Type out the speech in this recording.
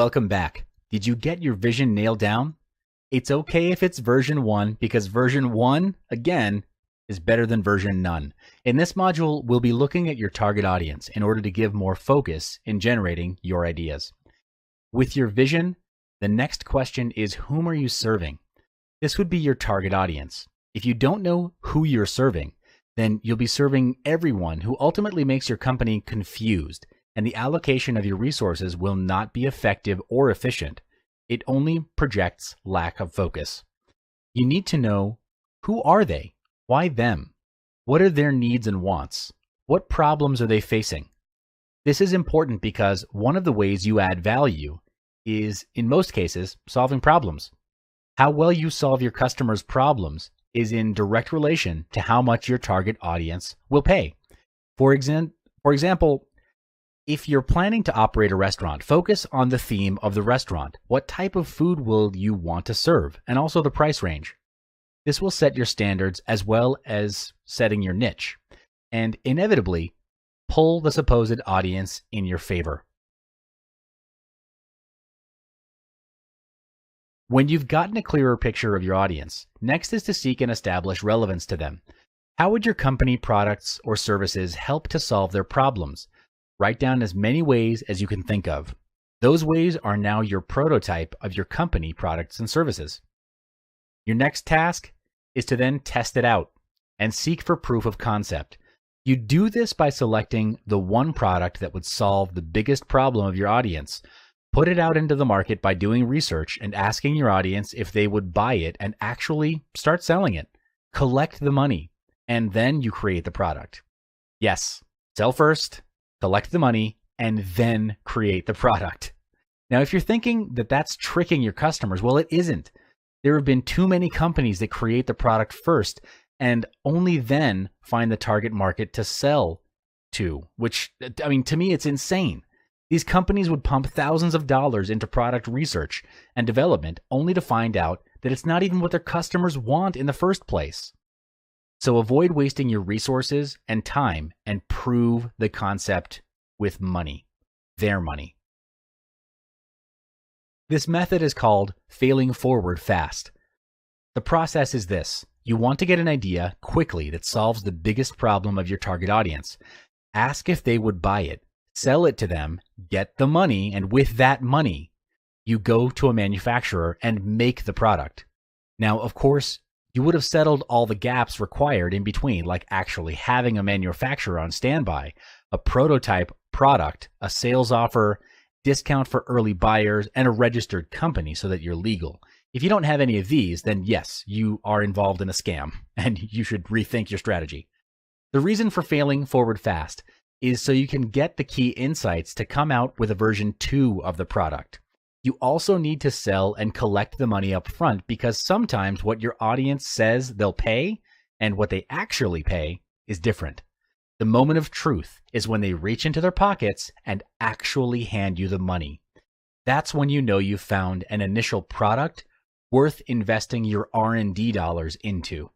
Welcome back. Did you get your vision nailed down? It's okay if it's version 1 because version 1, again, is better than version none. In this module, we'll be looking at your target audience in order to give more focus in generating your ideas. With your vision, the next question is, whom are you serving? This would be your target audience. If you don't know who you're serving, then you'll be serving everyone who ultimately makes your company confused, and the allocation of your resources will not be effective or efficient. It only projects lack of focus. You need to know, who are they? Why them? What are their needs and wants? What problems are they facing? This is important because one of the ways you add value is, in most cases, solving problems. How well you solve your customers' problems is in direct relation to how much your target audience will pay. For example, if you're planning to operate a restaurant, focus on the theme of the restaurant. What type of food will you want to serve? And also the price range. This will set your standards as well as setting your niche, and inevitably pull the supposed audience in your favor. When you've gotten a clearer picture of your audience, next is to seek and establish relevance to them. How would your company, products, or services help to solve their problems? Write down as many ways as you can think of. Those ways are now your prototype of your company, products, and services. Your next task is to then test it out and seek for proof of concept. You do this by selecting the one product that would solve the biggest problem of your audience. Put it out into the market by doing research and asking your audience if they would buy it and actually start selling it. Collect the money, and then you create the product. Yes, sell first, collect the money, and then create the product. Now, if you're thinking that that's tricking your customers, well, it isn't. There have been too many companies that create the product first and only then find the target market to sell to, which, I mean, to me, it's insane. These companies would pump thousands of dollars into product research and development only to find out that it's not even what their customers want in the first place. So avoid wasting your resources and time and prove the concept with money, their money. This method is called failing forward fast. The process is this. You want to get an idea quickly that solves the biggest problem of your target audience. Ask if they would buy it, sell it to them, get the money, and with that money, you go to a manufacturer and make the product. Now, of course, you would have settled all the gaps required in between, like actually having a manufacturer on standby, a prototype product, a sales offer, discount for early buyers, and a registered company so that you're legal. If you don't have any of these, then yes, you are involved in a scam, and you should rethink your strategy. The reason for failing forward fast is so you can get the key insights to come out with a version 2 of the product. You also need to sell and collect the money up front because sometimes what your audience says they'll pay and what they actually pay is different. The moment of truth is when they reach into their pockets and actually hand you the money. That's when you know you've found an initial product worth investing your R&D dollars into.